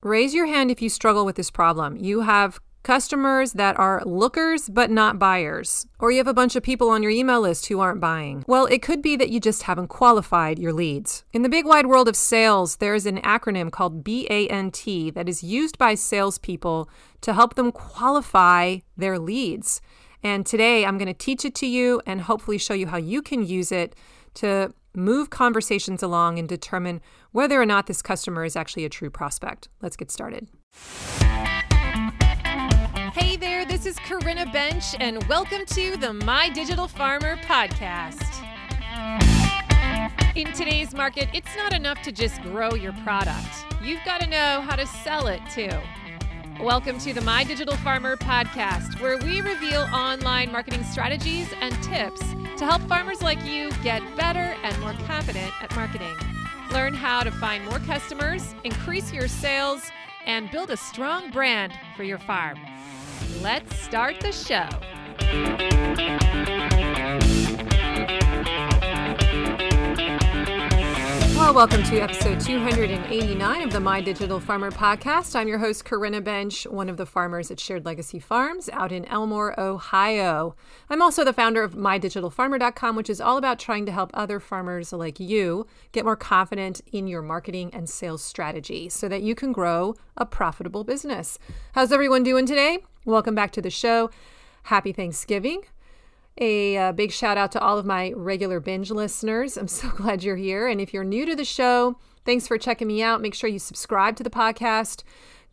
Raise your hand if you struggle with this problem. You have customers that are lookers but not buyers, or you have a bunch of people on your email list who aren't buying. Well, it could be that you just haven't qualified your leads. In the big wide world of sales, there's an acronym called B.A.N.T that is used by salespeople to help them qualify their leads. And today I'm going to teach it to you and hopefully show you how you can use it to move conversations along and determine whether or not this customer is actually a true prospect. Let's get started. Hey there, this is Corinna Bench, and welcome to the MyDigitalFarmer podcast. In today's market, it's not enough to just grow your product. You've got to know how to sell it too. Welcome to the MyDigitalFarmer podcast, where we reveal online marketing strategies and tips to help farmers like you get better and more confident at marketing. Learn how to find more customers, increase your sales, and build a strong brand for your farm. Let's start the show. Well, welcome to episode 289 of the My Digital Farmer podcast. I'm your host, Corinna Bench, one of the farmers at Shared Legacy Farms out in Elmore, Ohio. I'm also the founder of MyDigitalFarmer.com, which is all about trying to help other farmers like you get more confident in your marketing and sales strategy so that you can grow a profitable business. How's everyone doing today? Welcome back to the show. Happy Thanksgiving. A big shout out to all of my regular binge listeners. I'm so glad you're here. And if you're new to the show, thanks for checking me out. Make sure you subscribe to the podcast.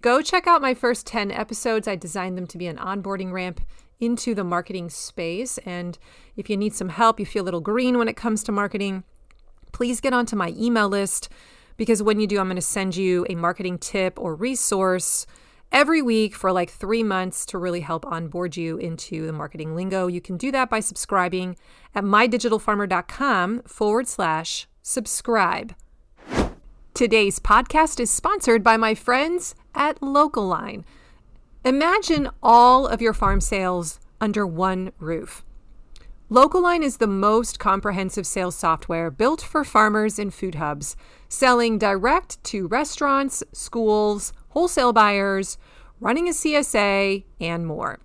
Go check out my first 10 episodes. I designed them to be an onboarding ramp into the marketing space. And if you need some help, you feel a little green when it comes to marketing, please get onto my email list, because when you do, I'm going to send you a marketing tip or resource every week for like 3 months to really help onboard you into the marketing lingo. You can do that by subscribing at mydigitalfarmer.com/subscribe. Today's podcast is sponsored by my friends at LocalLine. Imagine all of your farm sales under one roof. LocalLine is the most comprehensive sales software built for farmers and food hubs, selling direct to restaurants, schools, wholesale buyers, running a CSA, and more.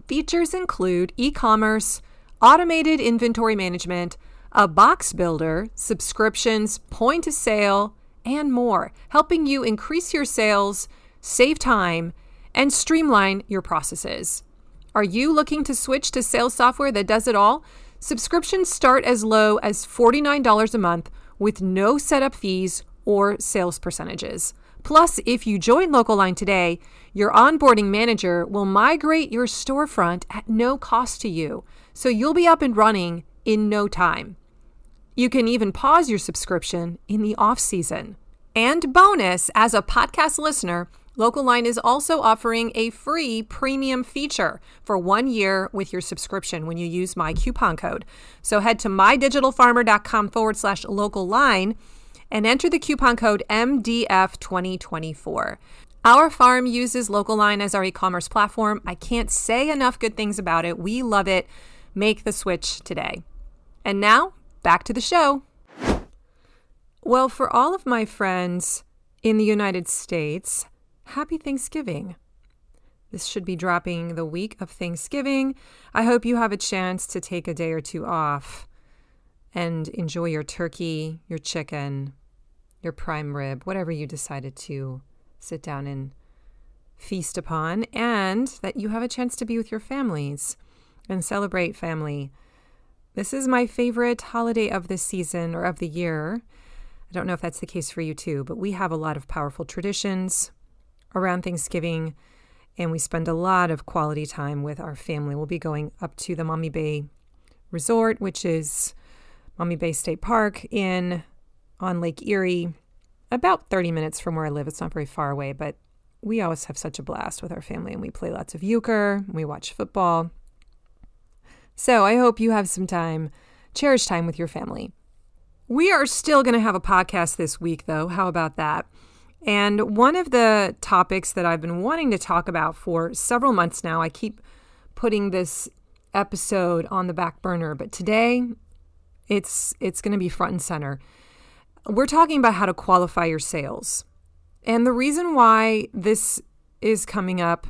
Features include e-commerce, automated inventory management, a box builder, subscriptions, point of sale, and more, helping you increase your sales, save time, and streamline your processes. Are you looking to switch to sales software that does it all? Subscriptions start as low as $49 a month with no setup fees or sales percentages. Plus, if you join LocalLine today, your onboarding manager will migrate your storefront at no cost to you, so you'll be up and running in no time. You can even pause your subscription in the off-season. And bonus, as a podcast listener, LocalLine is also offering a free premium feature for 1 year with your subscription when you use my coupon code. So head to mydigitalfarmer.com/LocalLine and enter the coupon code MDF2024. Our farm uses LocalLine as our e-commerce platform. I can't say enough good things about it. We love it. Make the switch today. And now, back to the show. Well, for all of my friends in the United States, happy Thanksgiving. This should be dropping the week of Thanksgiving. I hope you have a chance to take a day or two off and enjoy your turkey, your chicken, your prime rib, whatever you decided to sit down and feast upon, and that you have a chance to be with your families and celebrate family. This is my favorite holiday of this season or of the year. I don't know if that's the case for you too, but we have a lot of powerful traditions around Thanksgiving, and we spend a lot of quality time with our family. We'll be going up to the Maumee Bay Resort, which is Maumee Bay State Park on Lake Erie, about 30 minutes from where I live. It's not very far away, but we always have such a blast with our family, and we play lots of euchre, we watch football. So I hope you have some time, cherished time with your family. We are still going to have a podcast this week, though. How about that? And one of the topics that I've been wanting to talk about for several months now, I keep putting this episode on the back burner, but today it's going to be front and center. We're talking about how to qualify your sales. And the reason why this is coming up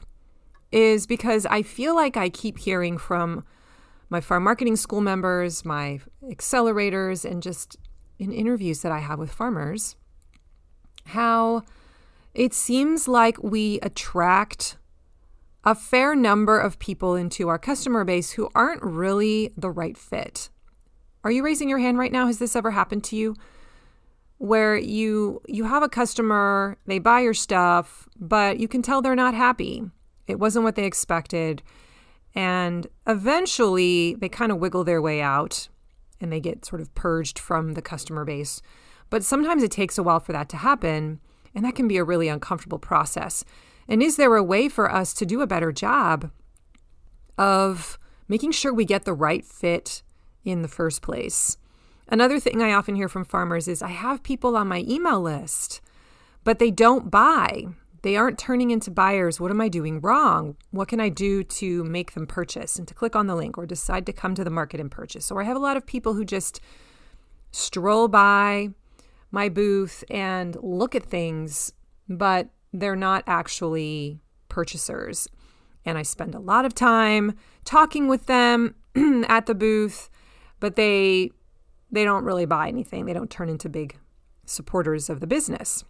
is because I feel like I keep hearing from my farm marketing school members, my accelerators, and just in interviews that I have with farmers, how it seems like we attract a fair number of people into our customer base who aren't really the right fit. Are you raising your hand right now? Has this ever happened to you? Where you have a customer, they buy your stuff, but you can tell they're not happy. It wasn't what they expected. And eventually they kind of wiggle their way out and they get sort of purged from the customer base. But sometimes it takes a while for that to happen, and that can be a really uncomfortable process. And is there a way for us to do a better job of making sure we get the right fit in the first place? Another thing I often hear from farmers is I have people on my email list, but they don't buy. They aren't turning into buyers. What am I doing wrong? What can I do to make them purchase and to click on the link or decide to come to the market and purchase? Or I have a lot of people who just stroll by my booth and look at things, but they're not actually purchasers. And I spend a lot of time talking with them at the booth, but they don't really buy anything. They don't turn into big supporters of the business.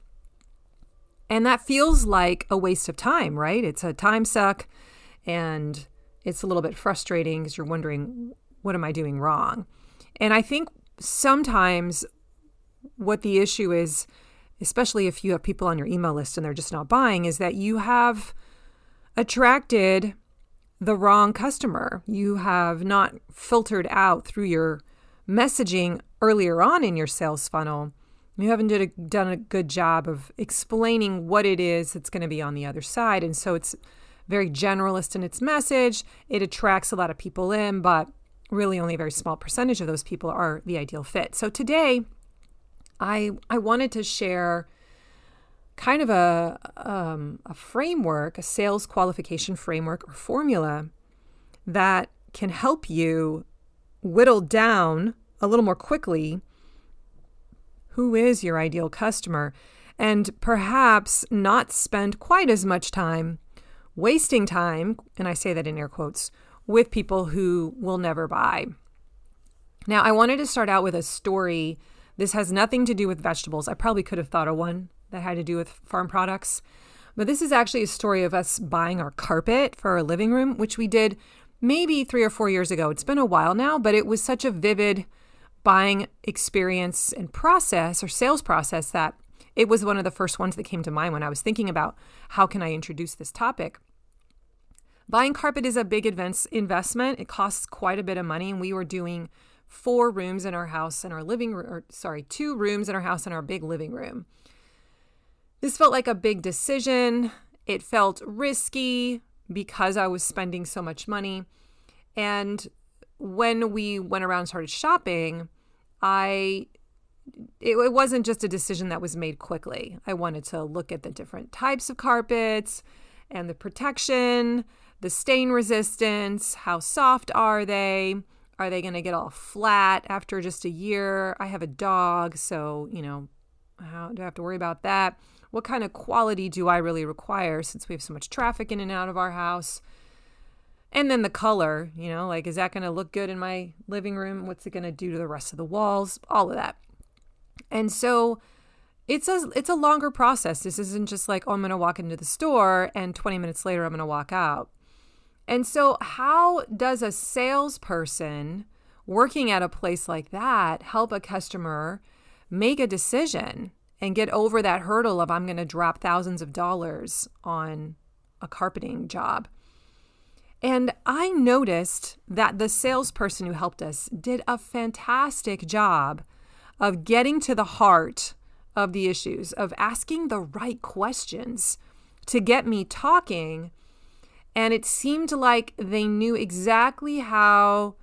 And that feels like a waste of time, right? It's a time suck, and it's a little bit frustrating because you're wondering, what am I doing wrong? And I think sometimes what the issue is, especially if you have people on your email list and they're just not buying, is that you have attracted the wrong customer. You have not filtered out through your messaging earlier on in your sales funnel. You haven't done a good job of explaining what it is that's going to be on the other side. And so it's very generalist in its message. It attracts a lot of people in, but really only a very small percentage of those people are the ideal fit. So today, I wanted to share kind of a framework, a sales qualification framework or formula that can help you whittle down a little more quickly who is your ideal customer, and perhaps not spend quite as much time wasting time, and I say that in air quotes, with people who will never buy. Now, I wanted to start out with a story. This has nothing to do with vegetables. I probably could have thought of one that had to do with farm products, but this is actually a story of us buying our carpet for our living room, which we did maybe 3 or 4 years ago. It's been a while now, but it was such a vivid buying experience and process or sales process that it was one of the first ones that came to mind when I was thinking about how can I introduce this topic. Buying carpet is a big investment. It costs quite a bit of money, and we were doing 4 rooms in our house and our 2 rooms in our house and our big living room. This felt like a big decision. It felt risky because I was spending so much money. And when we went around and started shopping, it wasn't just a decision that was made quickly. I wanted to look at the different types of carpets and the protection, the stain resistance, how soft are they? Are they going to get all flat after just a year? I have a dog, so, how do I have to worry about that? What kind of quality do I really require since we have so much traffic in and out of our house? And then the color, is that going to look good in my living room? What's it going to do to the rest of the walls? All of that. And so it's a longer process. This isn't just like, I'm going to walk into the store and 20 minutes later I'm going to walk out. And so how does a salesperson working at a place like that help a customer make a decision and get over that hurdle of I'm going to drop thousands of dollars on a carpeting job? And I noticed that the salesperson who helped us did a fantastic job of getting to the heart of the issues, of asking the right questions to get me talking. And it seemed like they knew exactly how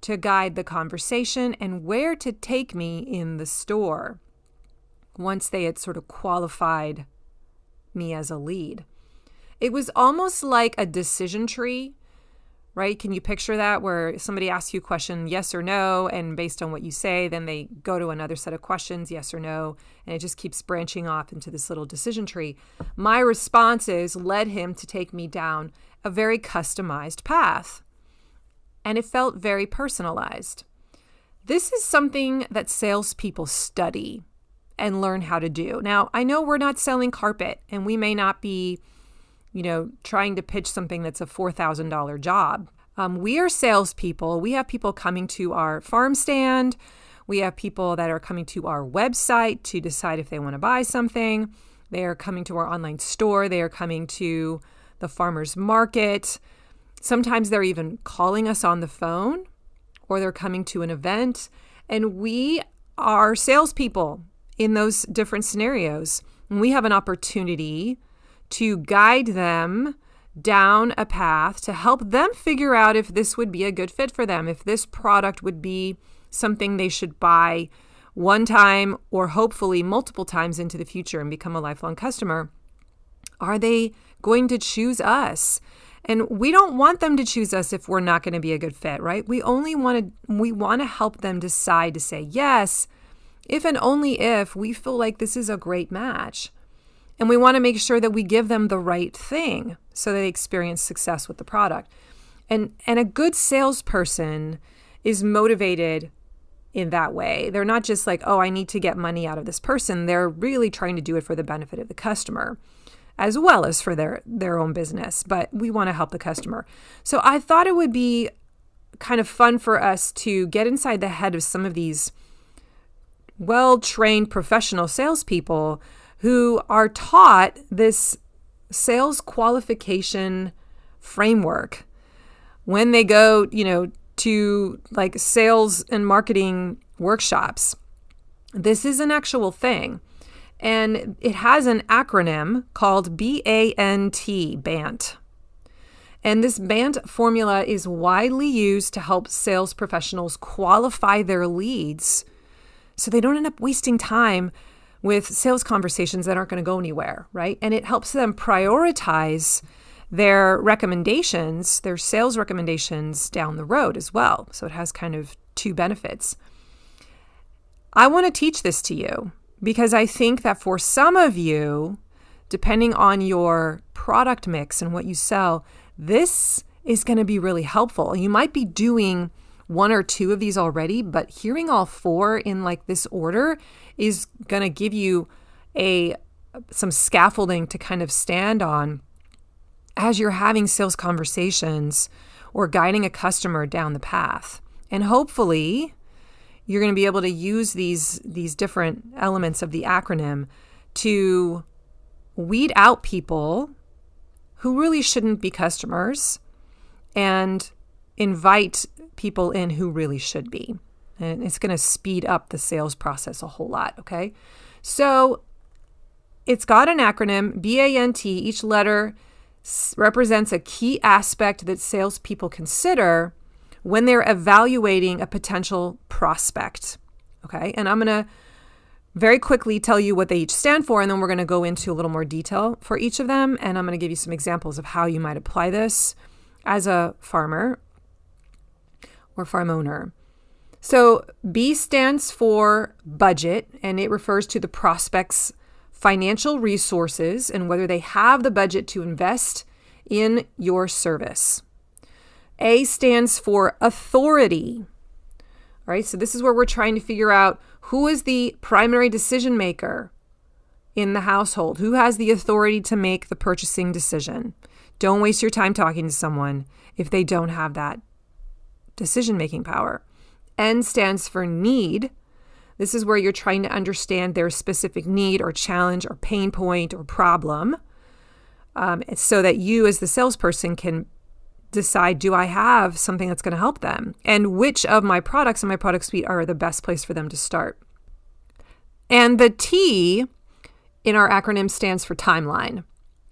to guide the conversation and where to take me in the store once they had sort of qualified me as a lead. It was almost like a decision tree right? Can you picture that where somebody asks you a question, yes or no, and based on what you say, then they go to another set of questions, yes or no, and it just keeps branching off into this little decision tree. My responses led him to take me down a very customized path, and it felt very personalized. This is something that salespeople study and learn how to do. Now, I know we're not selling carpet, and we may not be trying to pitch something that's a $4,000 job. We are salespeople. We have people coming to our farm stand. We have people that are coming to our website to decide if they want to buy something. They are coming to our online store. They are coming to the farmer's market. Sometimes they're even calling us on the phone, or they're coming to an event. And we are salespeople in those different scenarios. And we have an opportunity to guide them down a path to help them figure out if this would be a good fit for them, if this product would be something they should buy one time or hopefully multiple times into the future and become a lifelong customer. Are they going to choose us? And we don't want them to choose us if we're not going to be a good fit, right? We want to help them decide to say yes, if and only if we feel like this is a great match. And we want to make sure that we give them the right thing so they experience success with the product. And a good salesperson is motivated in that way. They're not just like, oh, I need to get money out of this person. They're really trying to do it for the benefit of the customer as well as for their own business. But we want to help the customer. So I thought it would be kind of fun for us to get inside the head of some of these well-trained professional salespeople who are taught this sales qualification framework when they go, to like sales and marketing workshops. This is an actual thing. And it has an acronym called B.A.N.T, B.A.N.T. And this B.A.N.T formula is widely used to help sales professionals qualify their leads so they don't end up wasting time with sales conversations that aren't going to go anywhere, right? And it helps them prioritize their recommendations, their sales recommendations down the road as well. So it has kind of two benefits. I want to teach this to you because I think that for some of you, depending on your product mix and what you sell, this is going to be really helpful. You might be doing one or two of these already, but hearing all four in like this order is going to give you some scaffolding to kind of stand on as you're having sales conversations or guiding a customer down the path. And hopefully you're going to be able to use these different elements of the acronym to weed out people who really shouldn't be customers and invite people in who really should be. And it's going to speed up the sales process a whole lot, okay? So it's got an acronym, B.A.N.T. Each letter represents a key aspect that salespeople consider when they're evaluating a potential prospect, okay? And I'm going to very quickly tell you what they each stand for, and then we're going to go into a little more detail for each of them, and I'm going to give you some examples of how you might apply this as a farmer or farm owner. So B stands for budget, and it refers to the prospect's financial resources and whether they have the budget to invest in your service. A stands for authority. All right, so this is where we're trying to figure out who is the primary decision maker in the household, who has the authority to make the purchasing decision. Don't waste your time talking to someone if they don't have that decision-making power. N stands for need. This is where you're trying to understand their specific need or challenge or pain point or problem, so that you as the salesperson can decide, do I have something that's going to help them? And which of my products in my product suite are the best place for them to start? And the T in our acronym stands for timeline.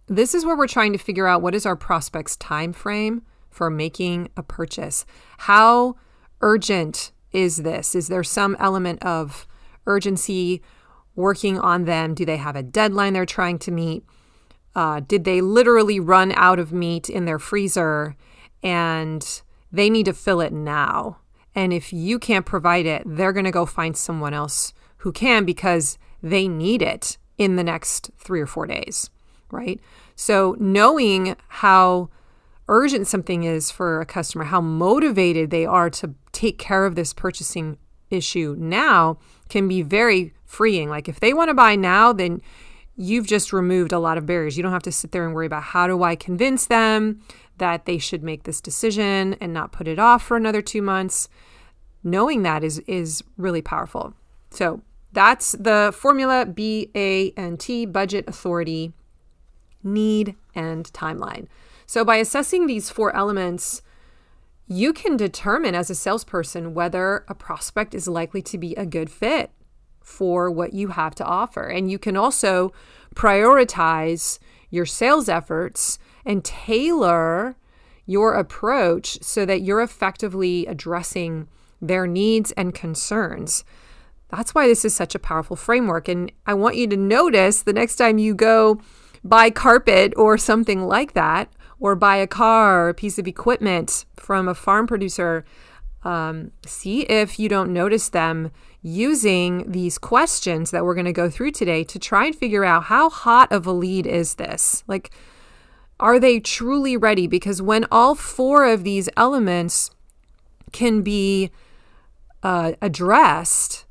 This is where we're trying to figure out what is our prospect's time frame for making a purchase. How urgent is this? Is there some element of urgency working on them? Do they have a deadline they're trying to meet? Did they literally run out of meat in their freezer and they need to fill it now. And if you can't provide it, they're going to go find someone else who can because they need it in the next 3 or 4 days, right? So knowing how urgent something is for a customer, how motivated they are to take care of this purchasing issue now can be very freeing. Like if they want to buy now, then you've just removed a lot of barriers. You don't have to sit there and worry about how do I convince them that they should make this decision and not put it off for another 2 months. Knowing that is really powerful. So that's the formula: B.A.N.T, budget, authority, need, and timeline. So by assessing these 4 elements, you can determine as a salesperson whether a prospect is likely to be a good fit for what you have to offer. And you can also prioritize your sales efforts and tailor your approach so that you're effectively addressing their needs and concerns. That's why this is such a powerful framework. And I want you to notice the next time you go buy carpet or something like that, or buy a car or a piece of equipment from a farm producer, see if you don't notice them using these questions that we're going to go through today to try and figure out how hot of a lead is this? Like, are they truly ready? Because when all 4 of these elements can be addressed,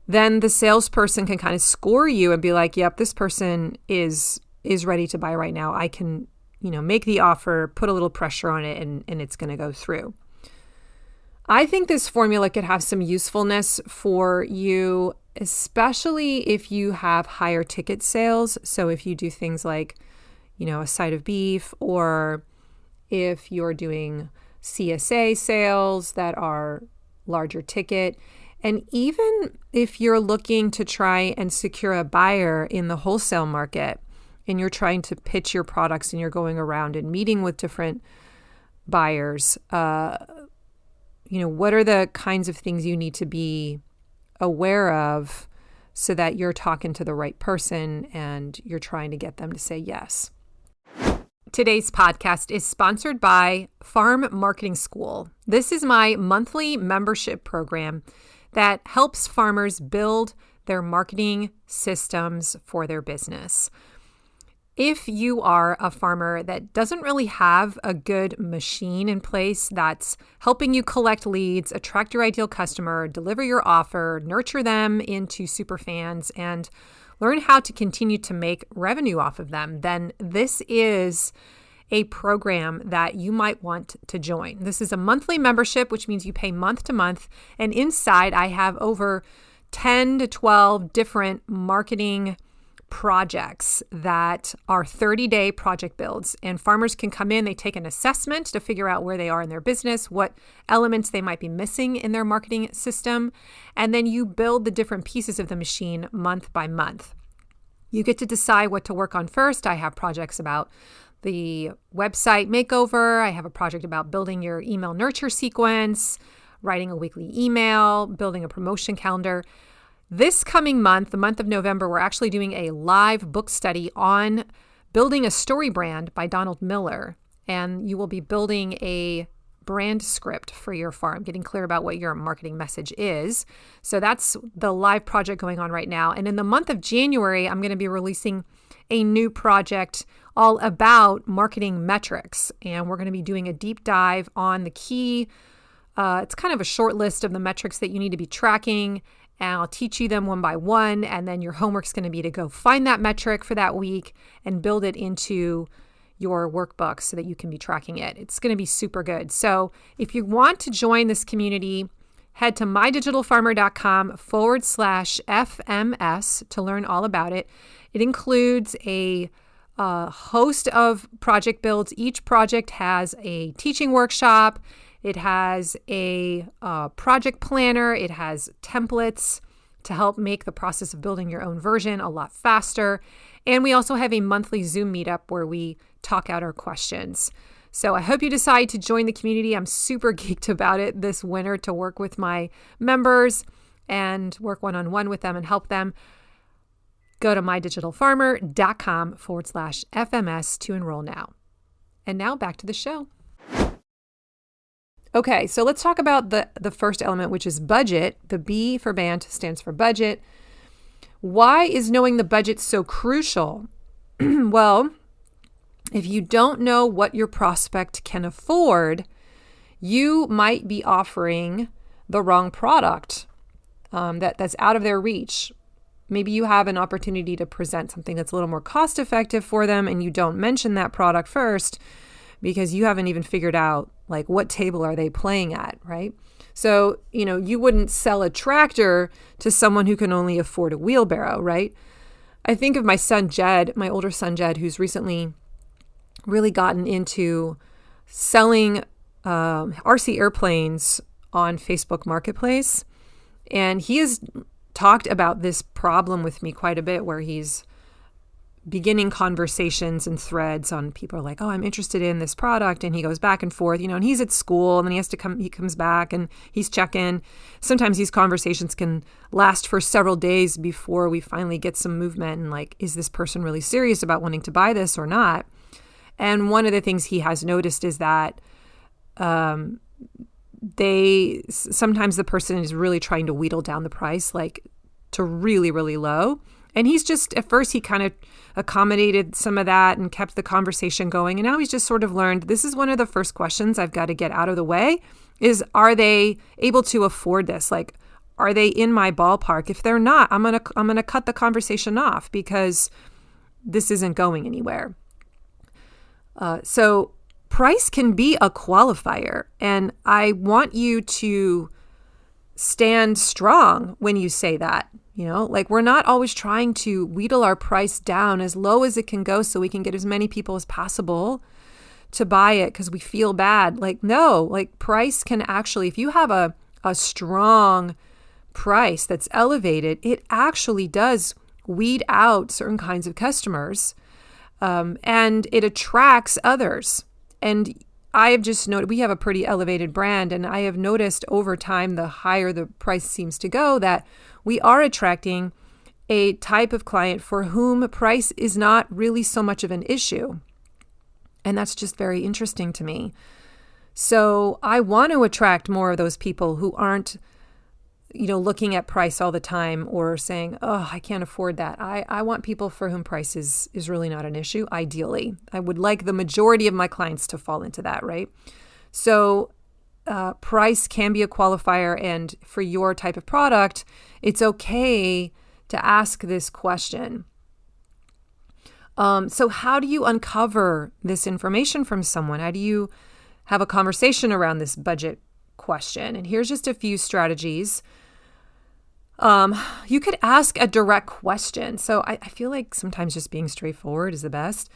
then the salesperson can kind of score you and be like, yep, this person is ready to buy right now. I can, make the offer, put a little pressure on it, and it's going to go through. I think this formula could have some usefulness for you, especially if you have higher ticket sales. So if you do things like, a side of beef, or if you're doing CSA sales that are larger ticket, and even if you're looking to try and secure a buyer in the wholesale market, and you're trying to pitch your products and you're going around and meeting with different buyers, what are the kinds of things you need to be aware of so that you're talking to the right person and you're trying to get them to say yes. Today's podcast is sponsored by Farm Marketing School. This is my monthly membership program that helps farmers build their marketing systems for their business. If you are a farmer that doesn't really have a good machine in place that's helping you collect leads, attract your ideal customer, deliver your offer, nurture them into super fans, and learn how to continue to make revenue off of them, then this is a program that you might want to join. This is a monthly membership, which means you pay month to month. And inside, I have over 10 to 12 different marketing projects that are 30-day project builds. And farmers can come in, they take an assessment to figure out where they are in their business, what elements they might be missing in their marketing system, and then you build the different pieces of the machine month by month. You get to decide what to work on first. I have projects about the website makeover. I have a project about building your email nurture sequence, writing a weekly email, building a promotion calendar. This coming month, the month of November, we're actually doing a live book study on building a story brand by Donald Miller. And you will be building a brand script for your farm, getting clear about what your marketing message is. So that's the live project going on right now. And in the month of January, I'm going to be releasing a new project all about marketing metrics. And we're going to be doing a deep dive on the key. It's kind of a short list of the metrics that you need to be tracking. And I'll teach you them one by one. And then your homework's going to be to go find that metric for that week and build it into your workbook so that you can be tracking it. It's going to be super good. So if you want to join this community, head to mydigitalfarmer.com/FMS to learn all about it. It includes a host of project builds. Each project has a teaching workshop. It has a project planner. It has templates to help make the process of building your own version a lot faster. And we also have a monthly Zoom meetup where we talk out our questions. So I hope you decide to join the community. I'm super geeked about it this winter to work with my members and work one-on-one with them and help them. Go to mydigitalfarmer.com/FMS to enroll now. And now back to the show. Okay, so let's talk about the first element, which is budget. The B for B.A.N.T stands for budget. Why is knowing the budget so crucial? Well, if you don't know what your prospect can afford, you might be offering the wrong product that's out of their reach. Maybe you have an opportunity to present something that's a little more cost effective for them, and you don't mention that product first because you haven't even figured out like what table are they playing at, right? So, you wouldn't sell a tractor to someone who can only afford a wheelbarrow, right? I think of my son, Jed, my older son, Jed, who's recently really gotten into selling RC airplanes on Facebook Marketplace. And he has talked about this problem with me quite a bit, where he's beginning conversations and threads on people are like, oh, I'm interested in this product. And he goes back and forth, and he's at school and then he comes back and he's checking. Sometimes these conversations can last for several days before we finally get some movement and like, is this person really serious about wanting to buy this or not? And one of the things he has noticed is that sometimes the person is really trying to wheedle down the price, like to really, really low. And he's just, at first he kind of accommodated some of that and kept the conversation going. And now he's just sort of learned, this is one of the first questions I've got to get out of the way is, are they able to afford this? Like, are they in my ballpark? If they're not, I'm going to cut the conversation off because this isn't going anywhere. So price can be a qualifier, and I want you to stand strong when you say that. Like we're not always trying to wheedle our price down as low as it can go so we can get as many people as possible to buy it because we feel bad. Like, no, like price can actually, if you have a strong price that's elevated, it actually does weed out certain kinds of customers, and it attracts others. And I have just noted, we have a pretty elevated brand, and I have noticed over time, the higher the price seems to go, that we are attracting a type of client for whom price is not really so much of an issue. And that's just very interesting to me. So I want to attract more of those people who aren't, looking at price all the time or saying, oh, I can't afford that. I want people for whom price is really not an issue, ideally. I would like the majority of my clients to fall into that, right? So price can be a qualifier, and for your type of product, it's okay to ask this question. So how do you uncover this information from someone? How do you have a conversation around this budget question? And here's just a few strategies. You could ask a direct question. So I feel like sometimes just being straightforward is the best.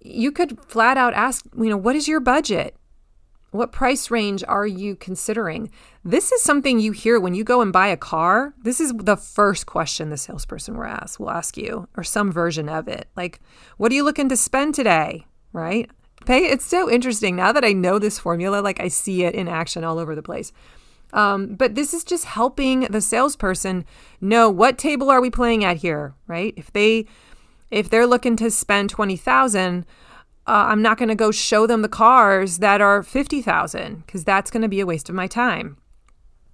You could flat out ask, what is your budget? What price range are you considering? This is something you hear when you go and buy a car. This is the first question the salesperson will ask you, or some version of it. Like, what are you looking to spend today? Right? It's so interesting. Now that I know this formula, like I see it in action all over the place. But this is just helping the salesperson know, what table are we playing at here, right? If they're looking to spend $20,000, I'm not going to go show them the cars that are $50,000 because that's going to be a waste of my time.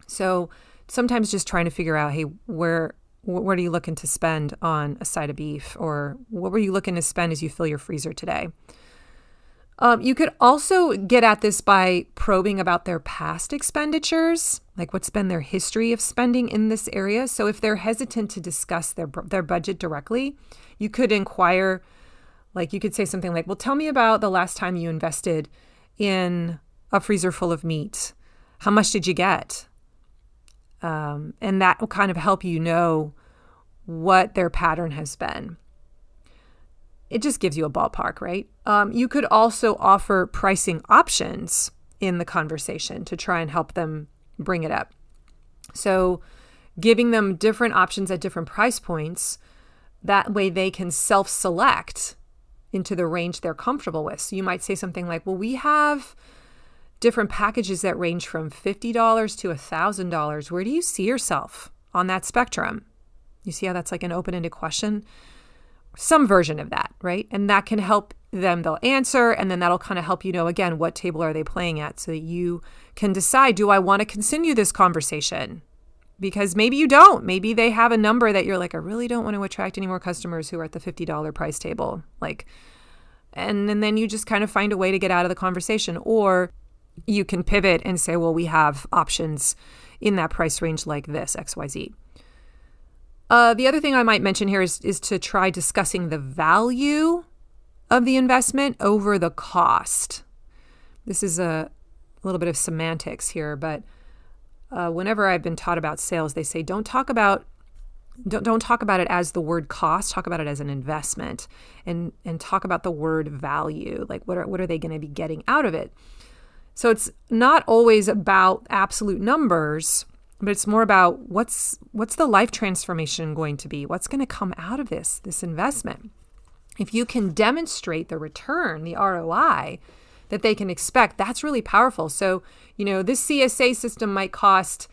So sometimes just trying to figure out, hey, what are you looking to spend on a side of beef, or what were you looking to spend as you fill your freezer today? You could also get at this by probing about their past expenditures, like what's been their history of spending in this area. So if they're hesitant to discuss their budget directly, you could inquire, like you could say something like, well, tell me about the last time you invested in a freezer full of meat. How much did you get? And that will kind of help you know what their pattern has been. It just gives you a ballpark, right? You could also offer pricing options in the conversation to try and help them bring it up. So giving them different options at different price points, that way they can self-select into the range they're comfortable with. So you might say something like, well, we have different packages that range from $50 to $1,000. Where do you see yourself on that spectrum? You see how that's like an open-ended question? some version of that, right? And that can help them. They'll answer, and then that'll kind of help you know, again, what table are they playing at, so that you can decide, do I want to continue this conversation? Because maybe you don't. Maybe they have a number that you're like, I really don't want to attract any more customers who are at the $50 price table. And then you just kind of find a way to get out of the conversation. Or you can pivot and say, well, we have options in that price range like this, XYZ. The other thing I might mention here is to try discussing the value of the investment over the cost. This is a little bit of semantics here, but whenever I've been taught about sales, they say don't talk about it as the word cost. Talk about it as an investment, and talk about the word value. Like what are they going to be getting out of it? So it's not always about absolute numbers, but it's more about what's the life transformation going to be? What's going to come out of this investment? If you can demonstrate the return, the ROI that they can expect, that's really powerful. So, this CSA system might cost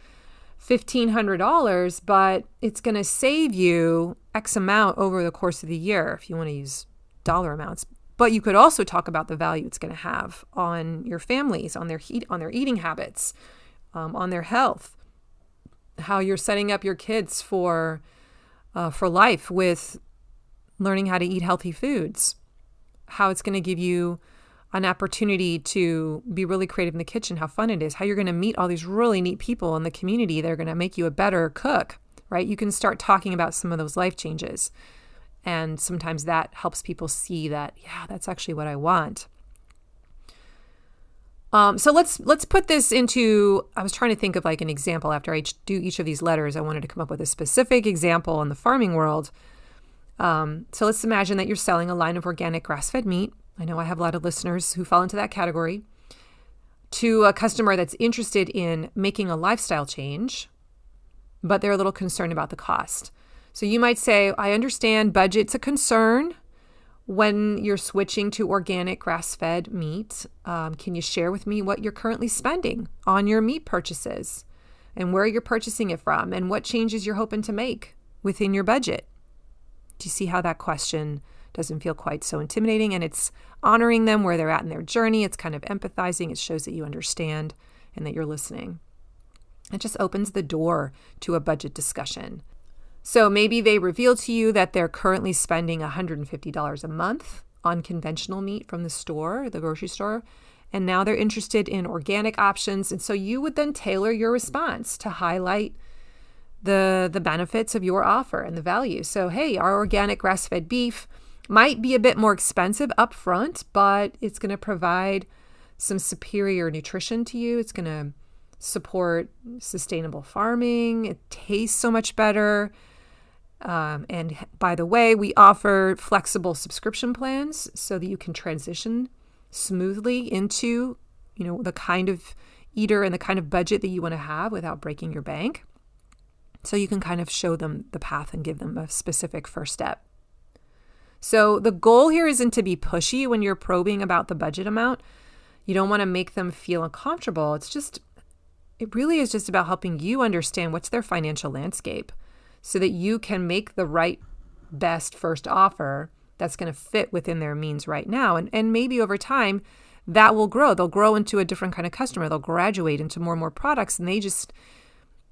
$1,500, but it's going to save you X amount over the course of the year, if you want to use dollar amounts. But you could also talk about the value it's going to have on your families, on their eating habits, on their health, how you're setting up your kids for life with learning how to eat healthy foods, how it's going to give you an opportunity to be really creative in the kitchen, how fun it is, how you're going to meet all these really neat people in the community that are going to make you a better cook, right? You can start talking about some of those life changes. And sometimes that helps people see that, yeah, that's actually what I want. So let's put this into, I was trying to think of like an example after I do each of these letters. I wanted to come up with a specific example in the farming world. So let's imagine that you're selling a line of organic grass-fed meat. I know I have a lot of listeners who fall into that category, to a customer that's interested in making a lifestyle change, but they're a little concerned about the cost. So you might say, I understand budget's a concern when you're switching to organic grass-fed meat. Can you share with me what you're currently spending on your meat purchases and where you're purchasing it from and what changes you're hoping to make within your budget? Do you see how that question doesn't feel quite so intimidating, and it's honoring them where they're at in their journey? It's kind of empathizing. It shows that you understand and that you're listening. It just opens the door to a budget discussion. So maybe they reveal to you that they're currently spending $150 a month on conventional meat from the store, the grocery store, and now they're interested in organic options. And so you would then tailor your response to highlight the benefits of your offer and the value. So, hey, our organic grass-fed beef might be a bit more expensive up front, but it's going to provide some superior nutrition to you. It's going to support sustainable farming. It tastes so much better. And by the way, we offer flexible subscription plans so that you can transition smoothly into, the kind of eater and the kind of budget that you want to have without breaking your bank. So you can kind of show them the path and give them a specific first step. So the goal here isn't to be pushy when you're probing about the budget amount. You don't want to make them feel uncomfortable. It really is just about helping you understand what's their financial landscape so that you can make the right, best first offer that's going to fit within their means right now. And maybe over time that will grow. They'll grow into a different kind of customer. They'll graduate into more and more products, and they just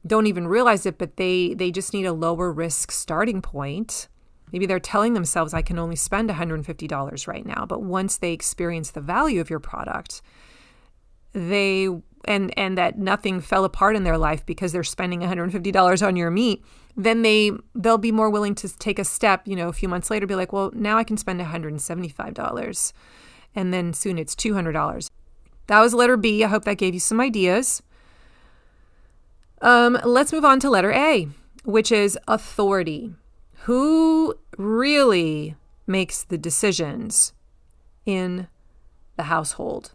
don't even realize it, but they just need a lower risk starting point. Maybe they're telling themselves, I can only spend $150 right now. But once they experience the value of your product, and that nothing fell apart in their life because they're spending $150 on your meat, then they'll be more willing to take a step, a few months later, be like, well, now I can spend $175. And then soon it's $200. That was letter B. I hope that gave you some ideas. Let's move on to letter A, which is authority. Who really makes the decisions in the household?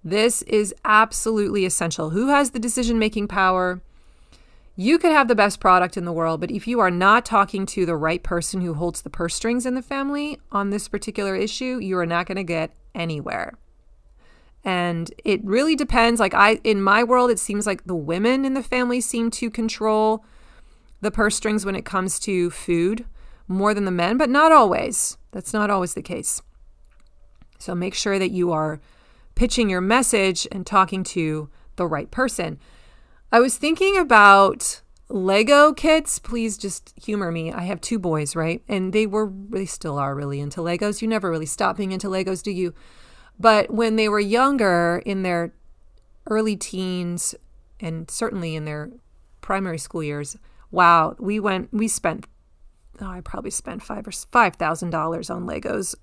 This is absolutely essential. Who has the decision-making power? You could have the best product in the world, but if you are not talking to the right person who holds the purse strings in the family on this particular issue, you are not going to get anywhere. And it really depends. In my world, it seems like the women in the family seem to control the purse strings when it comes to food more than the men, but not always. That's not always the case. So make sure that you are pitching your message and talking to the right person. I was thinking about Lego kits. Please just humor me. I have 2 boys, right? And they still are really into Legos. You never really stop being into Legos, do you? But when they were younger, in their early teens and certainly in their primary school years, wow, I probably spent $5,000 on Legos.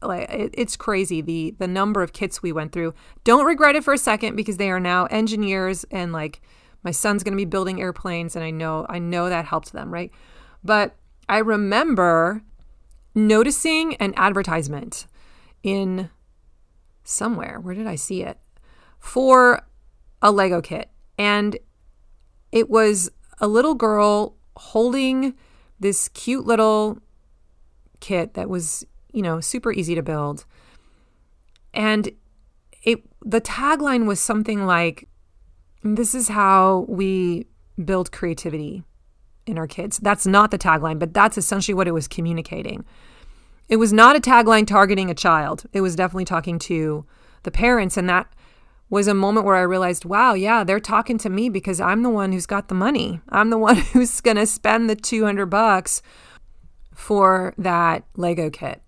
It's crazy the number of kits we went through. Don't regret it for a second, because they are now engineers, and like my son's going to be building airplanes, and I know that helped them, right? But I remember noticing an advertisement in somewhere. Where did I see it? For a Lego kit, and it was a little girl holding this cute little kit that was, super easy to build. And the tagline was something like, "This is how we build creativity in our kids." That's not the tagline, but that's essentially what it was communicating. It was not a tagline targeting a child. It was definitely talking to the parents. And that was a moment where I realized, wow, yeah, they're talking to me because I'm the one who's got the money. I'm the one who's going to spend the $200 for that Lego kit.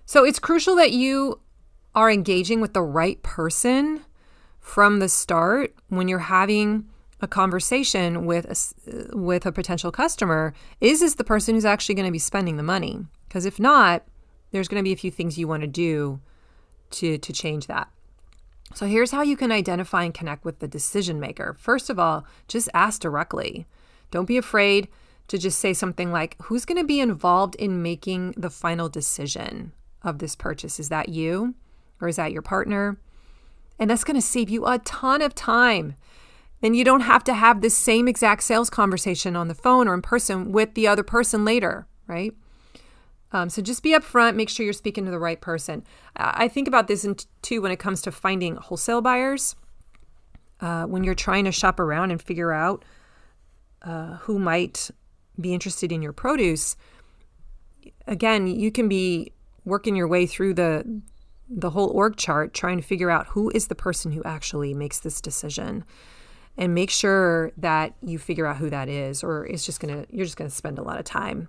So it's crucial that you are engaging with the right person from the start when you're having a conversation with a potential customer. Is this the person who's actually going to be spending the money? Because if not, there's going to be a few things you want to do to change that. So here's how you can identify and connect with the decision maker. First of all, just ask directly. Don't be afraid to just say something like, "Who's going to be involved in making the final decision of this purchase? Is that you, or is that your partner?" And that's going to save you a ton of time. And you don't have to have this same exact sales conversation on the phone or in person with the other person later, right? So just be upfront, make sure you're speaking to the right person. I think about this too when it comes to finding wholesale buyers. When you're trying to shop around and figure out who might be interested in your produce, again, you can be working your way through the whole org chart, trying to figure out who is the person who actually makes this decision, and make sure that you figure out who that is, or you're just gonna spend a lot of time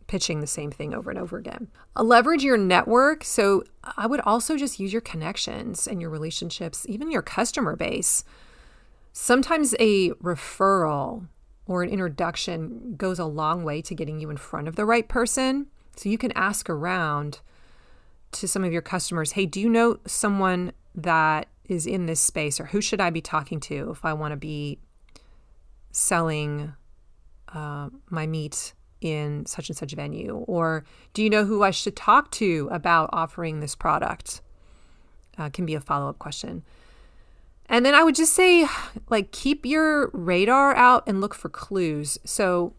pitching the same thing over and over again. Leverage your network. So I would also just use your connections and your relationships, even your customer base. Sometimes a referral or an introduction goes a long way to getting you in front of the right person. So you can ask around to some of your customers, "Hey, do you know someone that is in this space, or who should I be talking to if I want to be selling my meat in such and such venue? Or do you know who I should talk to about offering this product?" Can be a follow-up question. And then I would just say, keep your radar out and look for clues. So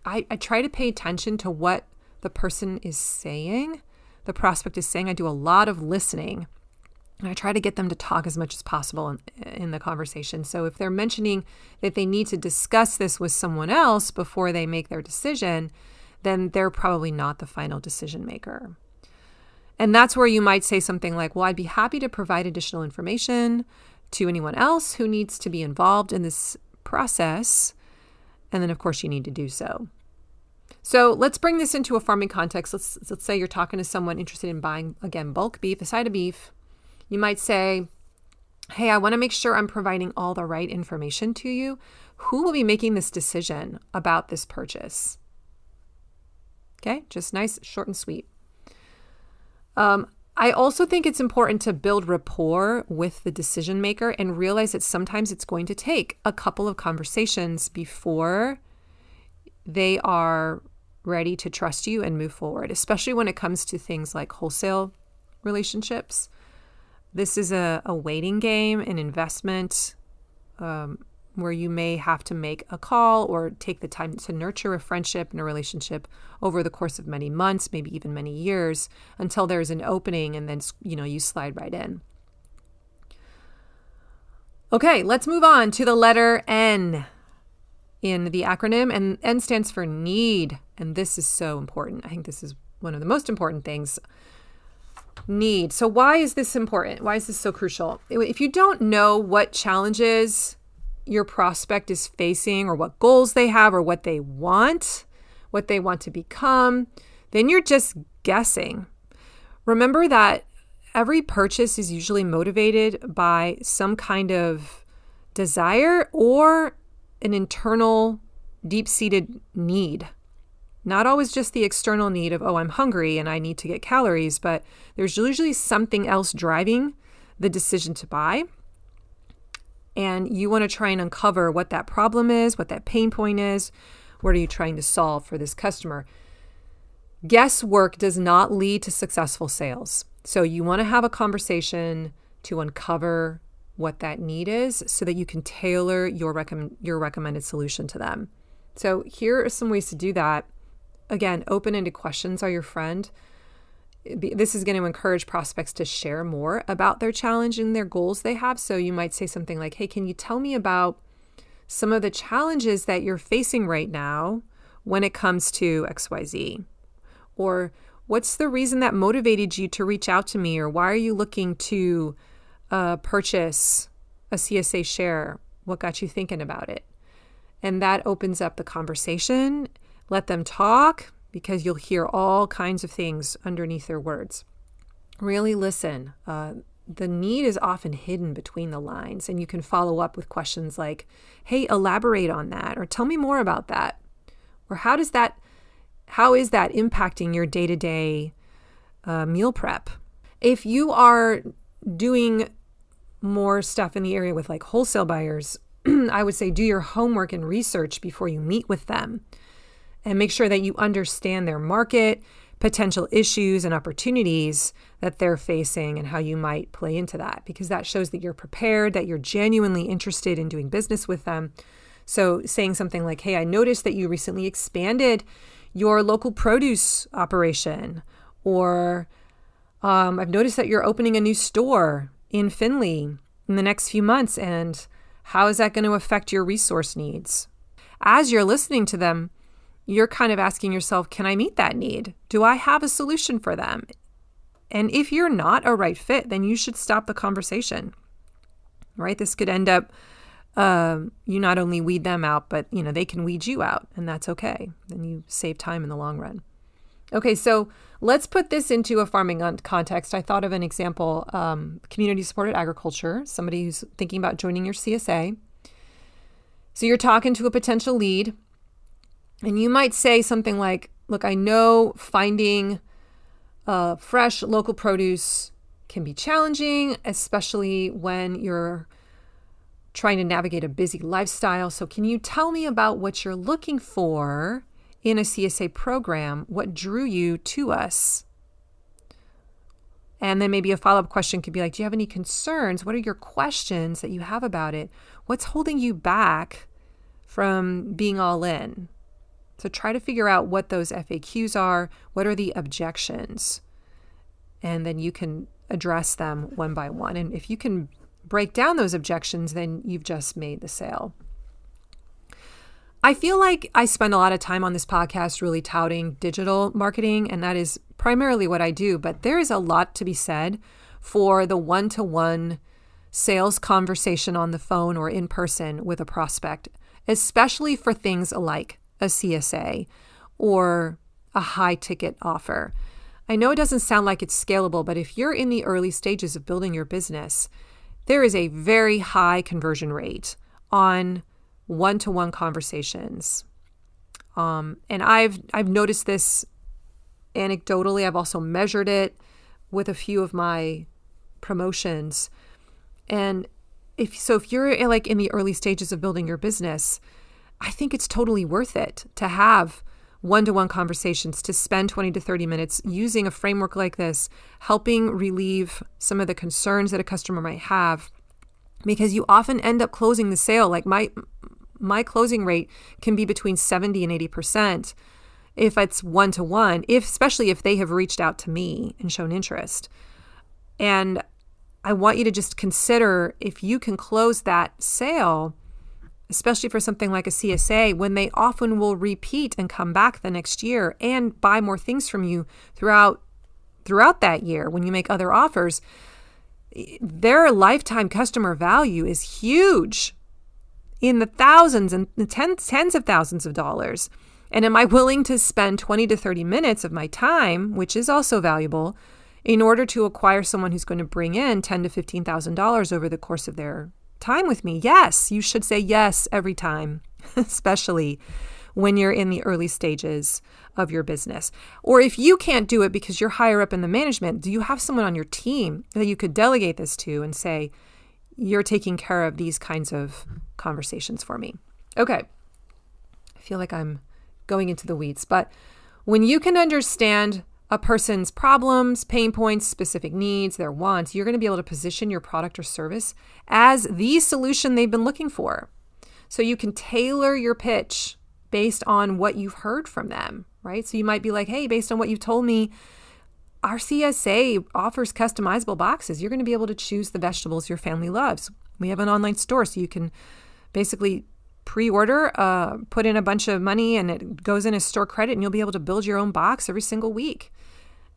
I try to pay attention to what the person is saying, the prospect is saying. I do a lot of listening, and I try to get them to talk as much as possible in the conversation. So if they're mentioning that they need to discuss this with someone else before they make their decision, then they're probably not the final decision maker. And that's where you might say something like, "Well, I'd be happy to provide additional information to anyone else who needs to be involved in this process." And then, of course, you need to do so. So let's bring this into a farming context. Let's say you're talking to someone interested in buying, again, bulk beef, a side of beef. You might say, "Hey, I want to make sure I'm providing all the right information to you. Who will be making this decision about this purchase?" Okay, just nice, short and sweet. I also think it's important to build rapport with the decision maker and realize that sometimes it's going to take a couple of conversations before they are ready to trust you and move forward, especially when it comes to things like wholesale relationships. This is a waiting game, an investment where you may have to make a call or take the time to nurture a friendship and a relationship over the course of many months, maybe even many years, until there's an opening and then, you slide right in. Okay, let's move on to the letter N in the acronym, and N stands for need. And this is so important. I think this is one of the most important things. Need. So why is this important? Why is this so crucial? If you don't know what challenges your prospect is facing or what goals they have or what they want to become, then you're just guessing. Remember that every purchase is usually motivated by some kind of desire or an internal deep-seated need. Not always just the external need of, oh, I'm hungry and I need to get calories, but there's usually something else driving the decision to buy. And you want to try and uncover what that problem is, what that pain point is. What are you trying to solve for this customer? Guesswork does not lead to successful sales. So you want to have a conversation to uncover what that need is so that you can tailor your recommended solution to them. So here are some ways to do that. Again, open-ended questions are your friend. This is going to encourage prospects to share more about their challenge and their goals they have. So you might say something like, hey, can you tell me about some of the challenges that you're facing right now when it comes to XYZ? Or what's the reason that motivated you to reach out to me? Or why are you looking to purchase a CSA share? What got you thinking about it? And that opens up the conversation. Let them talk because you'll hear all kinds of things underneath their words. Really listen. The need is often hidden between the lines, and you can follow up with questions like, hey, elaborate on that, or tell me more about that. Or how is that impacting your day-to-day meal prep? If you are doing more stuff in the area with like wholesale buyers, I would say do your homework and research before you meet with them. And make sure that you understand their market, potential issues and opportunities that they're facing and how you might play into that, because that shows that you're prepared, that you're genuinely interested in doing business with them. So saying something like, hey, I noticed that you recently expanded your local produce operation, or I've noticed that you're opening a new store in Findlay in the next few months, and how is that going to affect your resource needs? As you're listening to them, you're kind of asking yourself, can I meet that need? Do I have a solution for them? And if you're not a right fit, then you should stop the conversation, right? This could end up, you not only weed them out, but they can weed you out, and that's okay. Then you save time in the long run. Okay, so let's put this into a farming context. I thought of an example, community-supported agriculture, somebody who's thinking about joining your CSA. So you're talking to a potential lead, and you might say something like, look, I know finding fresh local produce can be challenging, especially when you're trying to navigate a busy lifestyle. So can you tell me about what you're looking for in a CSA program? What drew you to us? And then maybe a follow-up question could be like, do you have any concerns? What are your questions that you have about it? What's holding you back from being all in? So try to figure out what those FAQs are. What are the objections? And then you can address them one by one. And if you can break down those objections, then you've just made the sale. I feel like I spend a lot of time on this podcast really touting digital marketing, and that is primarily what I do. But there is a lot to be said for the one-to-one sales conversation on the phone or in person with a prospect, especially for things like a CSA or a high ticket offer. I know it doesn't sound like it's scalable, but if you're in the early stages of building your business, there is a very high conversion rate on one-to-one conversations. And I've noticed this anecdotally. I've also measured it with a few of my promotions. And if you're like in the early stages of building your business, I think it's totally worth it to have one-to-one conversations, to spend 20 to 30 minutes using a framework like this, helping relieve some of the concerns that a customer might have, because you often end up closing the sale. Like my closing rate can be between 70 and 80% if it's one-to-one, especially if they have reached out to me and shown interest. And I want you to just consider, if you can close that sale, especially for something like a CSA, when they often will repeat and come back the next year and buy more things from you throughout that year when you make other offers, their lifetime customer value is huge, in the thousands and the tens of thousands of dollars. And am I willing to spend 20 to 30 minutes of my time, which is also valuable, in order to acquire someone who's going to bring in $10,000 to $15,000 over the course of their time with me? Yes, you should say yes every time, especially when you're in the early stages of your business. Or if you can't do it because you're higher up in the management, do you have someone on your team that you could delegate this to and say, you're taking care of these kinds of conversations for me? Okay. I feel like I'm going into the weeds, but when you can understand a person's problems, pain points, specific needs, their wants, you're going to be able to position your product or service as the solution they've been looking for. So you can tailor your pitch based on what you've heard from them, right? So you might be like, hey, based on what you've told me, our CSA offers customizable boxes. You're going to be able to choose the vegetables your family loves. We have an online store, so you can basically pre-order, put in a bunch of money, and it goes in as store credit, and you'll be able to build your own box every single week.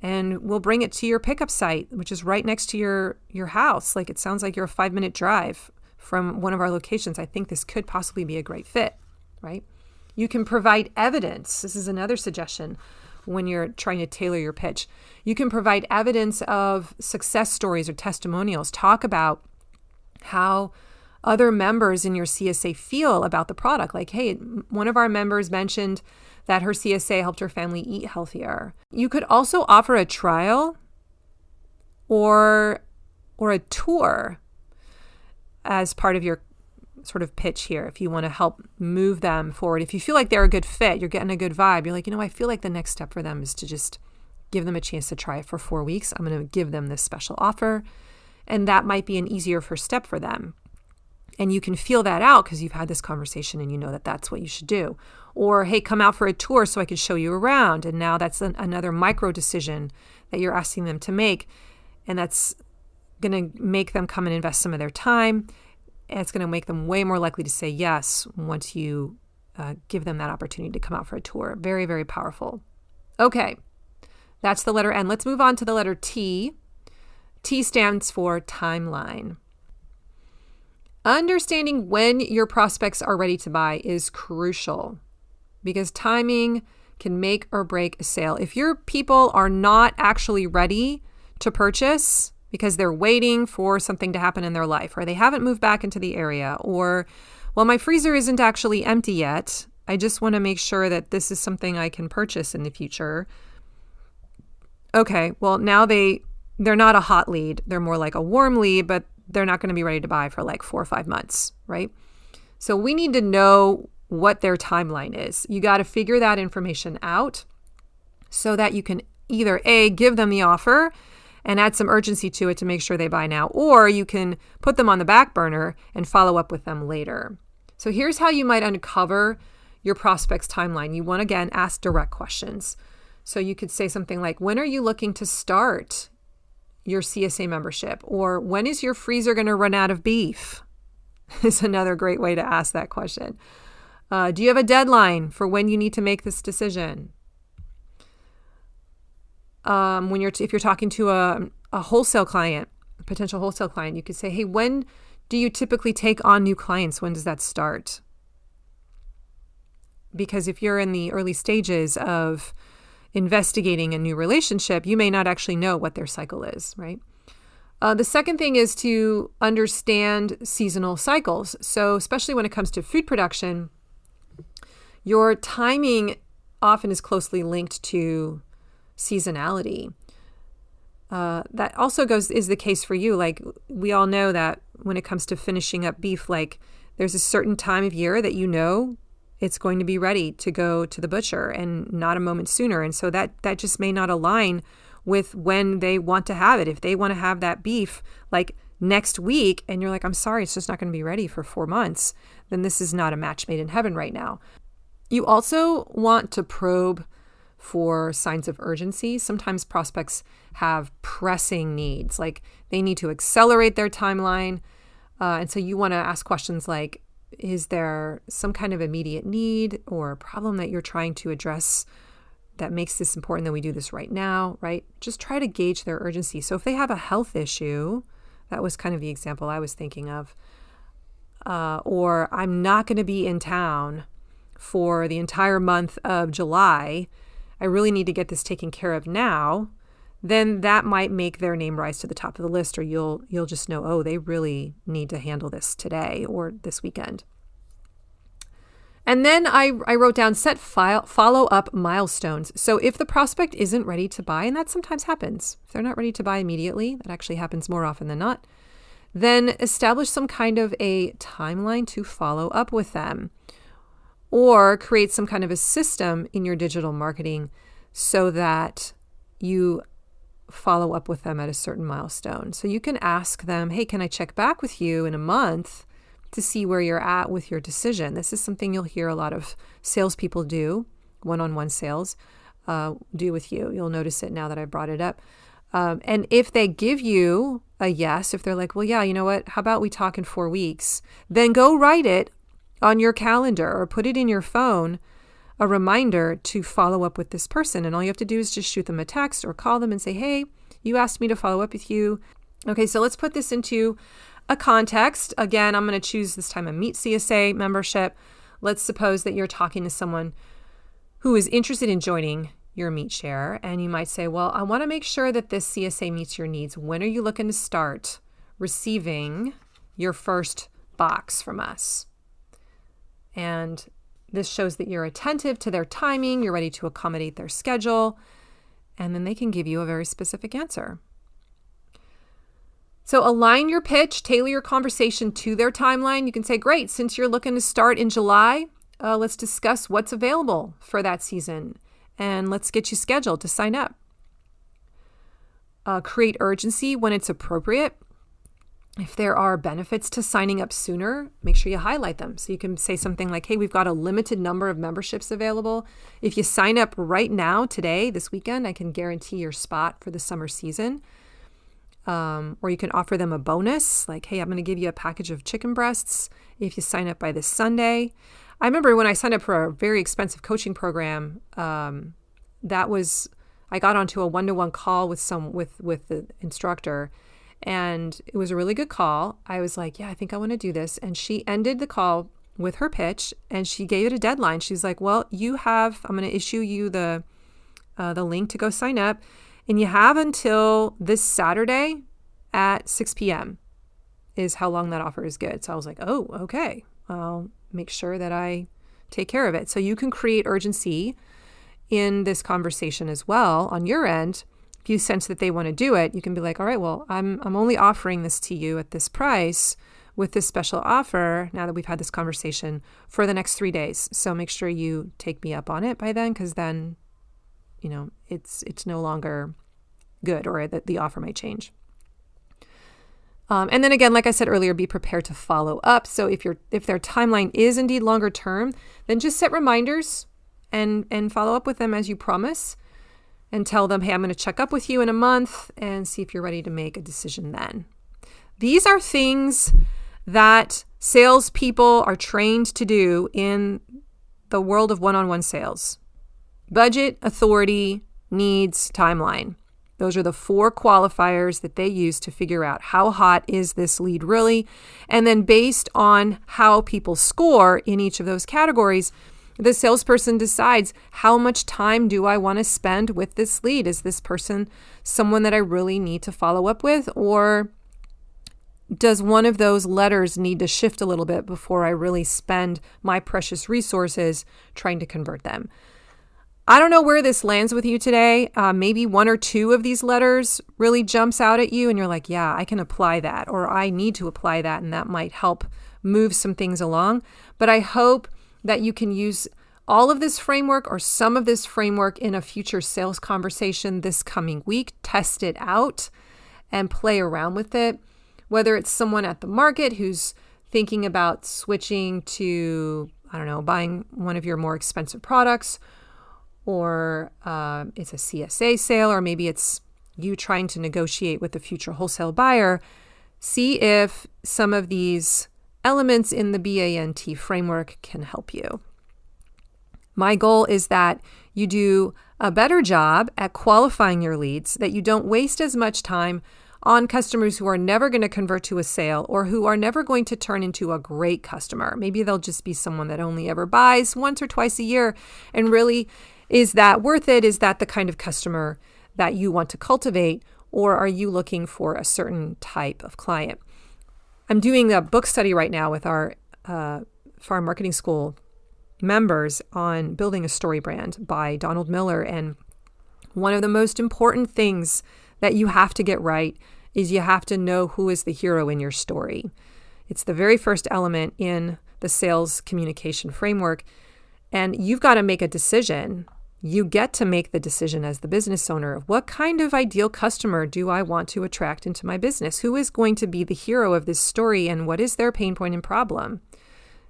And we'll bring it to your pickup site, which is right next to your house. Like, it sounds like you're a 5-minute drive from one of our locations. I think this could possibly be a great fit, right? You can provide evidence. This is another suggestion when you're trying to tailor your pitch. You can provide evidence of success stories or testimonials. Talk about how other members in your CSA feel about the product. Like, hey, one of our members mentioned that her CSA helped her family eat healthier. You could also offer a trial or a tour as part of your sort of pitch here, if you want to help move them forward. If you feel like they're a good fit, you're getting a good vibe, you're like, I feel like the next step for them is to just give them a chance to try it for 4 weeks. I'm going to give them this special offer. And that might be an easier first step for them. And you can feel that out because you've had this conversation and you know that that's what you should do. Or, hey, come out for a tour so I can show you around. And now that's another micro decision that you're asking them to make. And that's going to make them come and invest some of their time. And it's going to make them way more likely to say yes once you give them that opportunity to come out for a tour. Very, very powerful. Okay, that's the letter N. Let's move on to the letter T. T stands for timeline. Understanding when your prospects are ready to buy is crucial because timing can make or break a sale. If your people are not actually ready to purchase because they're waiting for something to happen in their life, or they haven't moved back into the area, or, well, my freezer isn't actually empty yet, I just want to make sure that this is something I can purchase in the future. Okay, well, now they're not a hot lead. They're more like a warm lead, but they're not going to be ready to buy for like 4 or 5 months, right? So we need to know what their timeline is. You got to figure that information out so that you can either A, give them the offer and add some urgency to it to make sure they buy now, or you can put them on the back burner and follow up with them later. So here's how you might uncover your prospect's timeline. You want to, again, ask direct questions. So you could say something like, when are you looking to start your CSA membership? Or when is your freezer going to run out of beef? Is another great way to ask that question. Do you have a deadline for when you need to make this decision? If you're talking to a wholesale client, a potential wholesale client, you could say, hey, when do you typically take on new clients? When does that start? Because if you're in the early stages of investigating a new relationship, you may not actually know what their cycle is, right? The second thing is to understand seasonal cycles. So especially when it comes to food production, your timing often is closely linked to seasonality. That also is the case for you. Like, we all know that when it comes to finishing up beef, like, there's a certain time of year that you know it's going to be ready to go to the butcher and not a moment sooner. And so that just may not align with when they want to have it. If they want to have that beef like next week and you're like, I'm sorry, it's just not going to be ready for 4 months, then this is not a match made in heaven right now. You also want to probe for signs of urgency. Sometimes prospects have pressing needs, like they need to accelerate their timeline. And so you want to ask questions like, Is there some kind of immediate need or a problem that you're trying to address that makes this important that we do this right now, right? Just try to gauge their urgency. So if they have a health issue, that was kind of the example I was thinking of, or I'm not going to be in town for the entire month of July, I really need to get this taken care of now, then that might make their name rise to the top of the list, or you'll just know, oh, they really need to handle this today or this weekend. And then I wrote down set follow-up milestones. So if the prospect isn't ready to buy, and that sometimes happens, if they're not ready to buy immediately, that actually happens more often than not, then establish some kind of a timeline to follow up with them, or create some kind of a system in your digital marketing so that you follow up with them at a certain milestone. So you can ask them, hey, can I check back with you in a month to see where you're at with your decision? This is something you'll hear a lot of salespeople do, one-on-one sales, do with you. You'll notice it now that I brought it up. And if they give you a yes, if they're like, well, yeah, you know what, how about we talk in 4 weeks? Then go write it on your calendar or put it in your phone, a reminder to follow up with this person. And all you have to do is just shoot them a text or call them and say, hey, you asked me to follow up with you. Okay, so let's put this into a context. Again, I'm going to choose this time a Meet CSA membership. Let's suppose that you're talking to someone who is interested in joining your Meet Share. And you might say, well, I want to make sure that this CSA meets your needs. When are you looking to start receiving your first box from us? And this shows that you're attentive to their timing, you're ready to accommodate their schedule, and then they can give you a very specific answer. So align your pitch, tailor your conversation to their timeline. You can say, great, since you're looking to start in July, let's discuss what's available for that season, and let's get you scheduled to sign up. Create urgency when it's appropriate. If there are benefits to signing up sooner, make sure you highlight them. So you can say something like, hey, we've got a limited number of memberships available. If you sign up right now, today, this weekend, I can guarantee your spot for the summer season. Or you can offer them a bonus, like, hey, I'm going to give you a package of chicken breasts if you sign up by this Sunday. I remember when I signed up for a very expensive coaching program, I got onto a one-to-one call with the instructor. And it was a really good call. I was like, yeah, I think I want to do this. And she ended the call with her pitch and she gave it a deadline. She's like, well, I'm going to issue you the link to go sign up. And you have until this Saturday at 6 p.m. is how long that offer is good. So I was like, oh, okay. I'll make sure that I take care of it. So you can create urgency in this conversation as well on your end. If you sense that they want to do it, you can be like, all right, well, I'm only offering this to you at this price with this special offer now that we've had this conversation for the next 3 days. So make sure you take me up on it by then, because then, it's no longer good, or the offer might change. And then again, like I said earlier, be prepared to follow up. So if their timeline is indeed longer term, then just set reminders and follow up with them as you promise. And tell them, hey, I'm going to check up with you in a month and see if you're ready to make a decision then. These are things that salespeople are trained to do in the world of one-on-one sales. Budget, authority, needs, timeline. Those are the 4 qualifiers that they use to figure out how hot is this lead really. And then based on how people score in each of those categories, the salesperson decides, how much time do I want to spend with this lead? Is this person someone that I really need to follow up with? Or does one of those letters need to shift a little bit before I really spend my precious resources trying to convert them? I don't know where this lands with you today. Maybe 1 or 2 of these letters really jumps out at you and you're like, yeah, I can apply that, or I need to apply that, and that might help move some things along. But I hope that you can use all of this framework or some of this framework in a future sales conversation this coming week. Test it out and play around with it. Whether it's someone at the market who's thinking about switching to, buying one of your more expensive products, or it's a CSA sale, or maybe it's you trying to negotiate with a future wholesale buyer. See if some of these elements in the B.A.N.T framework can help you. My goal is that you do a better job at qualifying your leads, that you don't waste as much time on customers who are never going to convert to a sale or who are never going to turn into a great customer. Maybe they'll just be someone that only ever buys once or twice a year. And really, is that worth it? Is that the kind of customer that you want to cultivate? Or are you looking for a certain type of client? I'm doing a book study right now with our Farm Marketing School members on building a story brand by Donald Miller. And one of the most important things that you have to get right is you have to know who is the hero in your story. It's the very first element in the sales communication framework. And you've got to make a decision. You get to make the decision as the business owner of what kind of ideal customer do I want to attract into my business? Who is going to be the hero of this story, and what is their pain point and problem?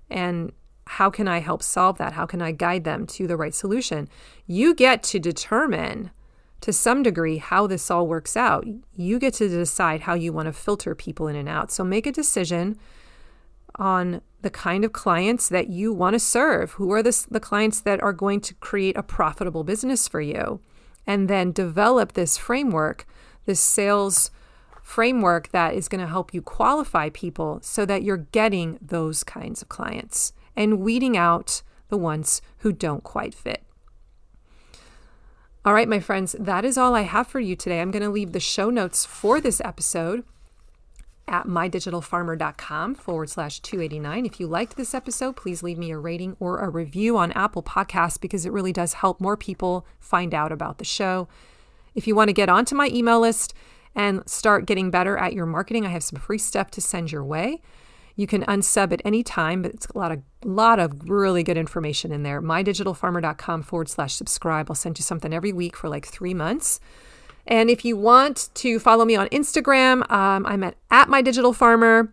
And how can I help solve that? How can I guide them to the right solution? You get to determine to some degree how this all works out. You get to decide how you want to filter people in and out. So make a decision on the kind of clients that you want to serve. Who are the clients that are going to create a profitable business for you? And then develop this framework, this sales framework that is going to help you qualify people so that you're getting those kinds of clients and weeding out the ones who don't quite fit. All right, my friends, that is all I have for you today. I'm going to leave the show notes for this episode at mydigitalfarmer.com/289. If you liked this episode, please leave me a rating or a review on Apple Podcasts because it really does help more people find out about the show. If you want to get onto my email list and start getting better at your marketing, I have some free stuff to send your way. You can unsub at any time, but it's a lot of really good information in there. mydigitalfarmer.com/subscribe. I'll send you something every week for like 3 months. And if you want to follow me on Instagram, I'm at MyDigitalFarmer.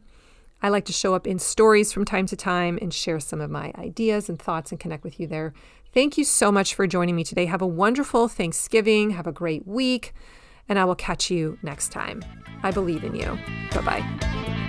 I like to show up in stories from time to time and share some of my ideas and thoughts and connect with you there. Thank you so much for joining me today. Have a wonderful Thanksgiving. Have a great week. And I will catch you next time. I believe in you. Bye-bye.